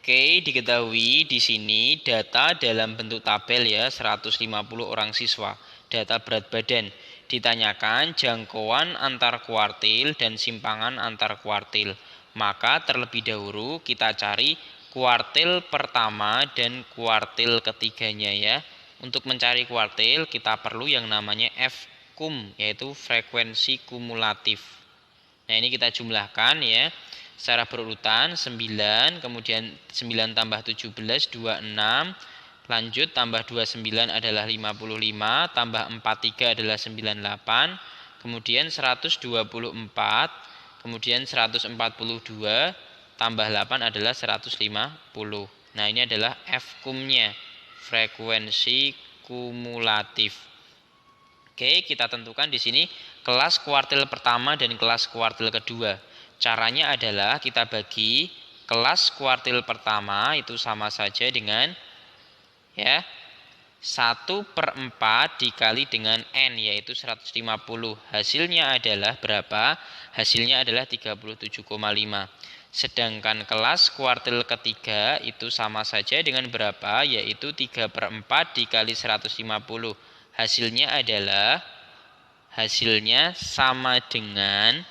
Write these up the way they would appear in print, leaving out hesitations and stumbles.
Oke, diketahui di sini data dalam bentuk tabel ya 150 orang siswa. Data berat badan. Ditanyakan jangkauan antar kuartil dan simpangan antar kuartil. Maka terlebih dahulu kita cari kuartil pertama dan kuartil ketiganya ya. Untuk mencari kuartil kita perlu yang namanya FKUM, yaitu frekuensi kumulatif. Nah, ini kita jumlahkan ya. Secara berurutan 9, kemudian 9 tambah 17, 26. Lanjut tambah 29 adalah 55, tambah 43 adalah 98. Kemudian 124, kemudian 142, tambah 8 adalah 150. Nah, ini adalah FKUM-nya, frekuensi kumulatif. Oke, kita tentukan di sini kelas kuartil pertama dan kelas kuartil kedua. Caranya adalah kita bagi kelas kuartil pertama itu sama saja dengan ya 1/4 dikali dengan N, yaitu 150. Hasilnya adalah berapa? Hasilnya adalah 37,5. Sedangkan kelas kuartil ketiga itu sama saja dengan berapa? Yaitu 3/4 dikali 150. Hasilnya sama dengan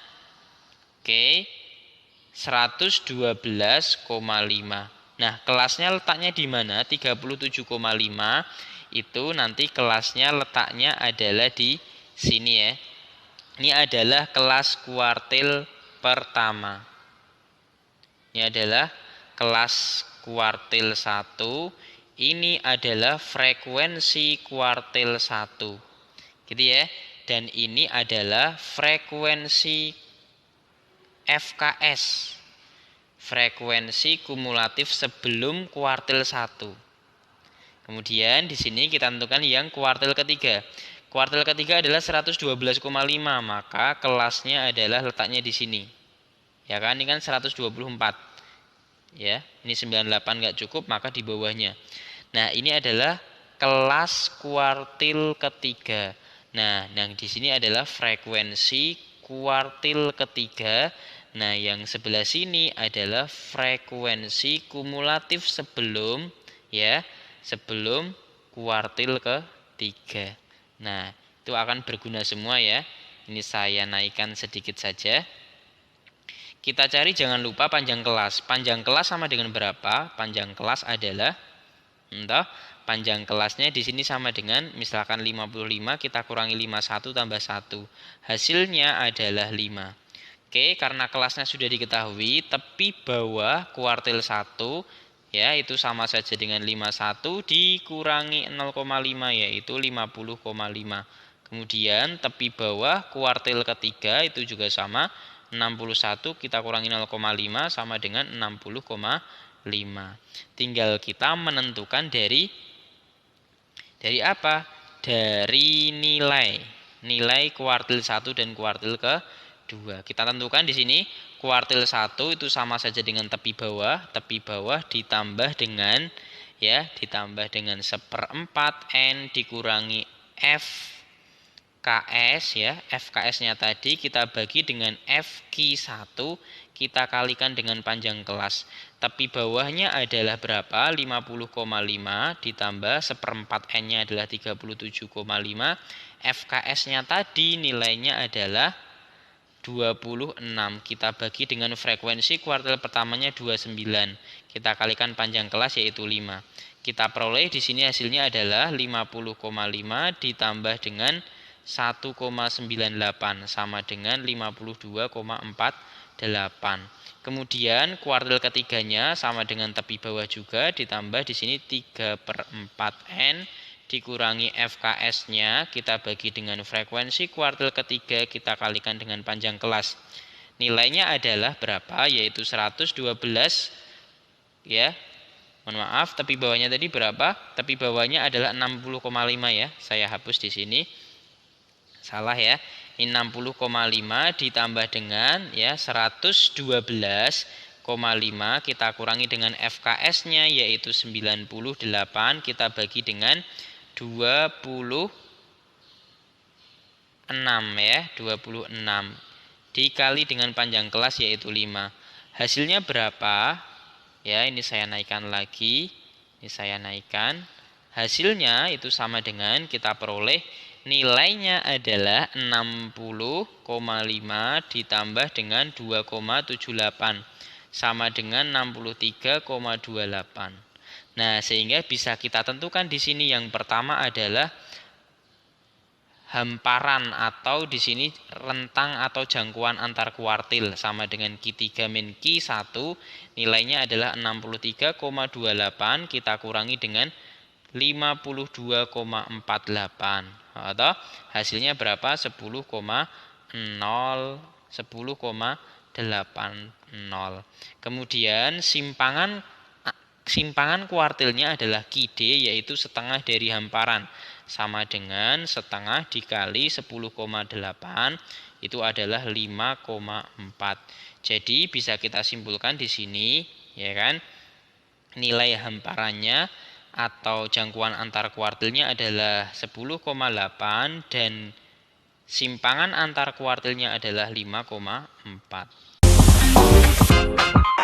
112,5. Nah, kelasnya letaknya di mana? 37,5 itu nanti kelasnya letaknya adalah di sini ya. Ini adalah kelas kuartil pertama. Ini adalah kelas kuartil 1. Ini adalah frekuensi kuartil 1. Gitu ya. Dan ini adalah frekuensi FKS, frekuensi kumulatif sebelum kuartil 1. Kemudian di sini kita tentukan yang kuartil ketiga. Kuartil ketiga adalah 112,5, maka kelasnya adalah letaknya di sini. Ya kan, ini kan 124. Ya, ini 98 nggak cukup, maka di bawahnya. Nah, ini adalah kelas kuartil ketiga. Nah, yang di sini adalah frekuensi kuartil ketiga. Nah, yang sebelah sini adalah frekuensi kumulatif sebelum kuartil ketiga. Nah, itu akan berguna semua ya. Ini saya naikkan sedikit saja. Kita cari jangan lupa panjang kelas. Panjang kelas sama dengan berapa? Panjang kelas adalah panjang kelasnya di sini sama dengan misalkan 55 kita kurangi 51 tambah 1. Hasilnya adalah 5. Oke, karena kelasnya sudah diketahui, tepi bawah kuartil 1 ya itu sama saja dengan 51 dikurangi 0,5 yaitu 50,5. Kemudian tepi bawah kuartil ketiga itu juga sama, 61 kita kurangi 0,5 sama dengan 60,5. Tinggal kita menentukan dari apa? Dari nilai kuartil 1 dan kuartil kedua. Kita tentukan di sini kuartil 1 itu sama saja dengan tepi bawah ditambah dengan 1/4 N dikurangi FKS ya. FKS-nya tadi kita bagi dengan FQ1 kita kalikan dengan panjang kelas. Tepi bawahnya adalah berapa? 50,5 ditambah 1/4 N-nya adalah 37,5. FKS-nya tadi nilainya adalah 26. Kita bagi dengan frekuensi kuartil pertamanya 29. Kita kalikan panjang kelas yaitu 5. Kita peroleh di sini hasilnya adalah 50,5 ditambah dengan 1,98 sama dengan 52,48. Kemudian kuartil ketiganya sama dengan tepi bawah juga ditambah di sini 3/4 N dikurangi FKS-nya kita bagi dengan frekuensi kuartil ketiga kita kalikan dengan panjang kelas. Nilainya adalah berapa? Yaitu 112 ya. Mohon maaf, tepi bawahnya tadi berapa? Tepi bawahnya adalah 60,5 ya. Saya hapus di sini. Salah ya. Ini 60,5 ditambah dengan 112,5 kita kurangi dengan FKS-nya yaitu 98 kita bagi dengan 26 ya, 26 dikali dengan panjang kelas yaitu 5. Hasilnya berapa? Ya, ini saya naikkan lagi. Ini saya naikkan. Hasilnya itu sama dengan kita peroleh nilainya adalah 60,5 ditambah dengan 2,78 sama dengan 63,28. Nah, sehingga bisa kita tentukan di sini yang pertama adalah hamparan atau di sini rentang atau jangkauan antar kuartil sama dengan Q3 min Q1 nilainya adalah 63,28 kita kurangi dengan 52,48 atau hasilnya berapa 10,80. Kemudian simpangan kuartilnya adalah Q_D yaitu setengah dari hamparan sama dengan setengah dikali 10,8 itu adalah 5,4. Jadi bisa kita simpulkan di sini ya kan nilai hamparannya atau jangkauan antar kuartilnya adalah 10,8 dan simpangan antar kuartilnya adalah 5,4.